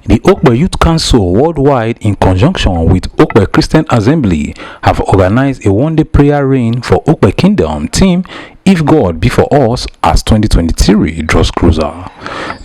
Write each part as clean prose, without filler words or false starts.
The Okpe Youth Council worldwide, in conjunction with Okpe Christian Assembly, have organized a one-day prayer rain for Okpe Kingdom theme "If God Be For Us" as 2023 draws closer.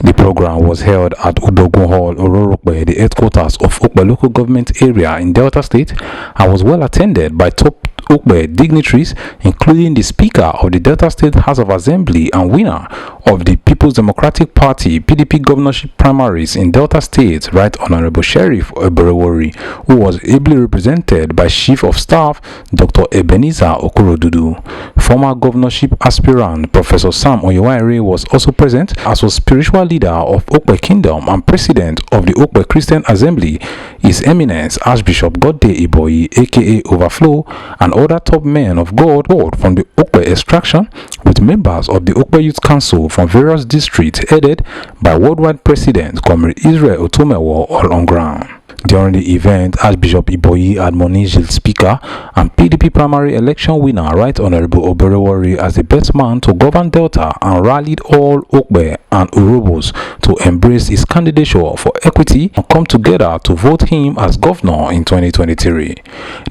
The program was held at Udogun Hall, Ororokpe, the headquarters of Okpe local government area in Delta State, and was well attended by top Okpe dignitaries, including the Speaker of the Delta State House of Assembly and winner of the People's Democratic Party (PDP) governorship primaries in Delta State, Right Honorable Sheriff Oborevwori, who was ably represented by Chief of Staff Dr. Ebenezer Okorodudu. Former governorship aspirant Professor Sam Oyewere was also present, as was spiritual leader of Okpe Kingdom and president of the Okpe Christian Assembly, His Eminence Archbishop Godde Iboyi, aka Overflow, and other top men of God from the Okpe extraction, with members of the Okpe Youth Council from various districts headed by worldwide President Comrade Israel Otomewo, all on ground. During the event, Archbishop Iboyi admonished the Speaker and PDP primary election winner Right Honorable Oborevwori as the best man to govern Delta, and rallied all Okpe and Urobos to embrace his candidature for equity and come together to vote him as governor in 2023.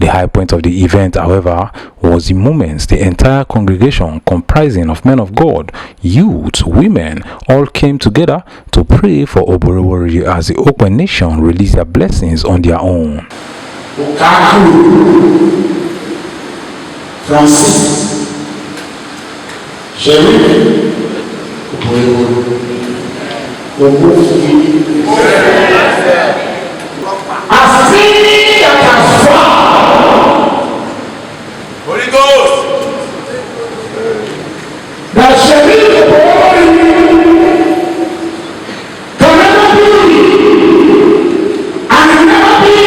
The high point of the event, however, was the moments the entire congregation, comprising of men of God, youth, women, all came together to pray for Oborevwori as the Okpe nation released their blessings on their own. Francis, Sheriff Oborevwori, as many that have found Holy Ghost, that Sheriff Oborevwori can never be, and will never be,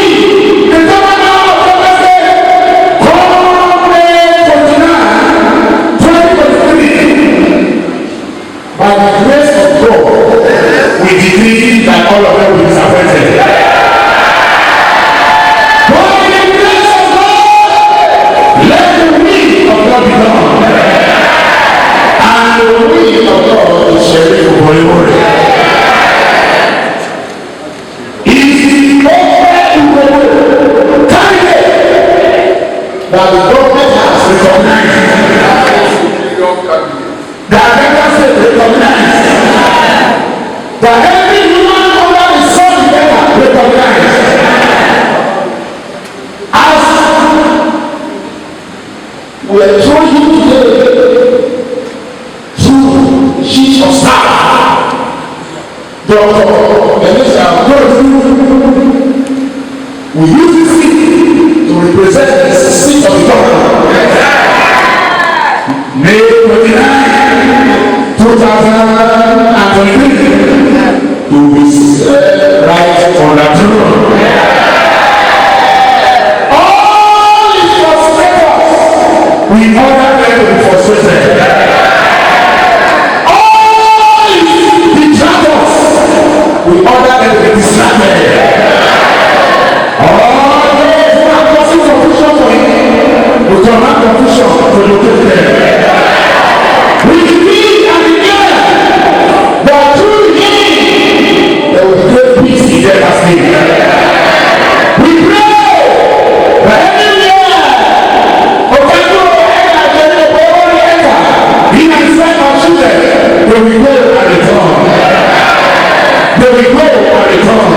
the governor of Okpe State, come May 29, 2023. By the grace of God, we decree that all of them will be disappointed. But in the grace of God, let the will of God be done. And the will of God is Sheriff Oborevwori. That the government has recognized, that Delta State recognized, that every human under the sun together recognized. As we are showing you today through Chief of Staff, Dr. Ebenezer, we use this seat to represent the seat of the government. May 29, 2023, to be seated right on the throne. All these frustrators, we order them to be frustrated. All these detractors, we order them to be distracted. We command confusion to locate them. We decree and declare that through him there will be great peace in Delta State. We pray that everywhere Oborevwori enter, he and his wife and children, they will go and return. They will go and return.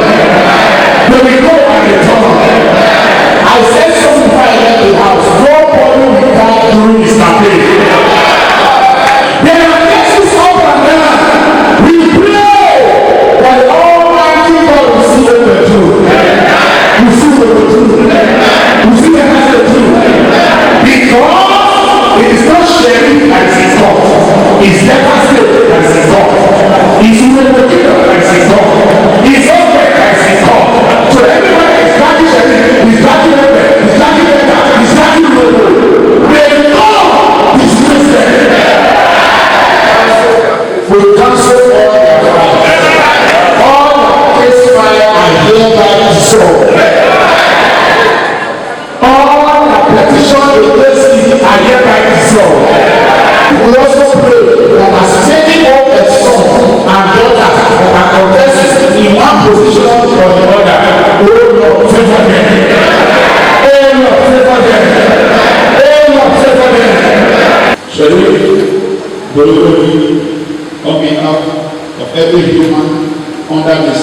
They will go and return. I said something before I left the house. Nobody will die during this campaign. There are cases up and down. We pray that the Almighty God will see the truth. We see the truth. We see the truth. Because it is not Sheriff that is his God. It's Delta State that is his God. It's Udogun that is his God. It's Okpe that is his God. So everybody is backing Sheriff. He's backing Okpe. He's backing Delta. He's backing Rero. May God dismiss them. We cancel all their fire. All the case fire are hereby dissolved. All the petition against it are hereby dissolved. We also pray that as many of the sons and daughters that are contested in one position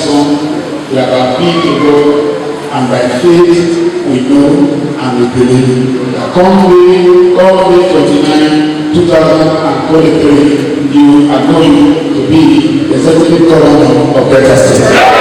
Son, we have appealed to God, and by faith we know and we believe that come May 29, 2023, you are going to be the executive governor of Delta State.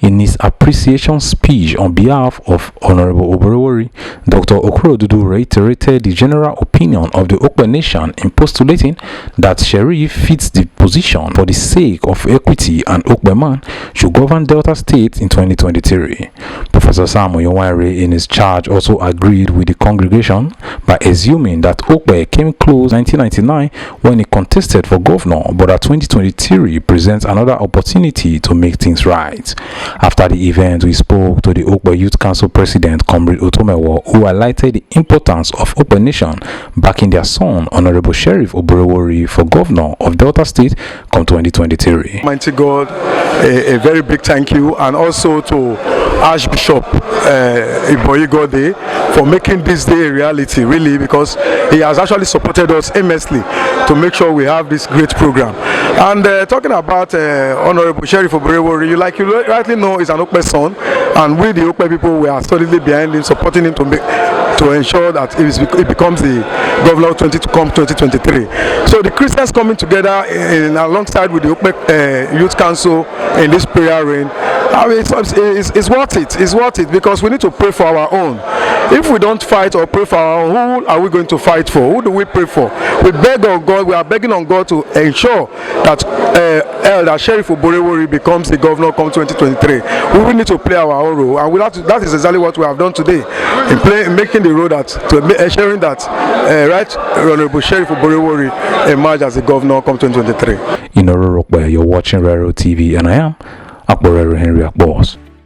In his appreciation speech on behalf of Honorable Oborevwori, Dr. Okpe reiterated the general opinion of the Okpe nation in postulating that Sheriff fits the position for the sake of equity and Okpe man should govern Delta State in 2023. Professor Sam Oyenware in his charge also agreed with the congregation by assuming that Okpe came close in 1999 when he contested for governor, but that 2023 presents another opportunity to make things right. After the event, we spoke to the Okpe Youth Council President, Comrade Otomewo, who highlighted the importance of Okpe Nation backing their son, Honorable Sheriff Oborevwori, for Governor of Delta State come 2023. Mighty God, a very big thank you, and also to Archbishop Iboyigode for making this day a reality, really, because he has actually supported us immensely to make sure we have this great program. And talking about Honorable Sheriff Oborevwori, you rightly know, is an Okpe son, and we the Okpe people, we are solidly behind him, supporting him to ensure that he becomes the governor of 2023. So the Christians coming together alongside with the Okpe Youth Council in this prayer rain, I mean, it's worth it. It's worth it because we need to pray for our own. If we don't fight or pray for our own, who are we going to fight for? Who do we pray for? We beg on God. We are begging on God to ensure that Elder Sheriff Oborevwori becomes the governor come 2023. We will need to play our own role, and that is exactly what we have done today in making the role that ensuring that right Honorable Sheriff Oborevwori emerge as the governor come 2023. In Okpe, you're watching Rero TV, and I am Okpe Henry Boss.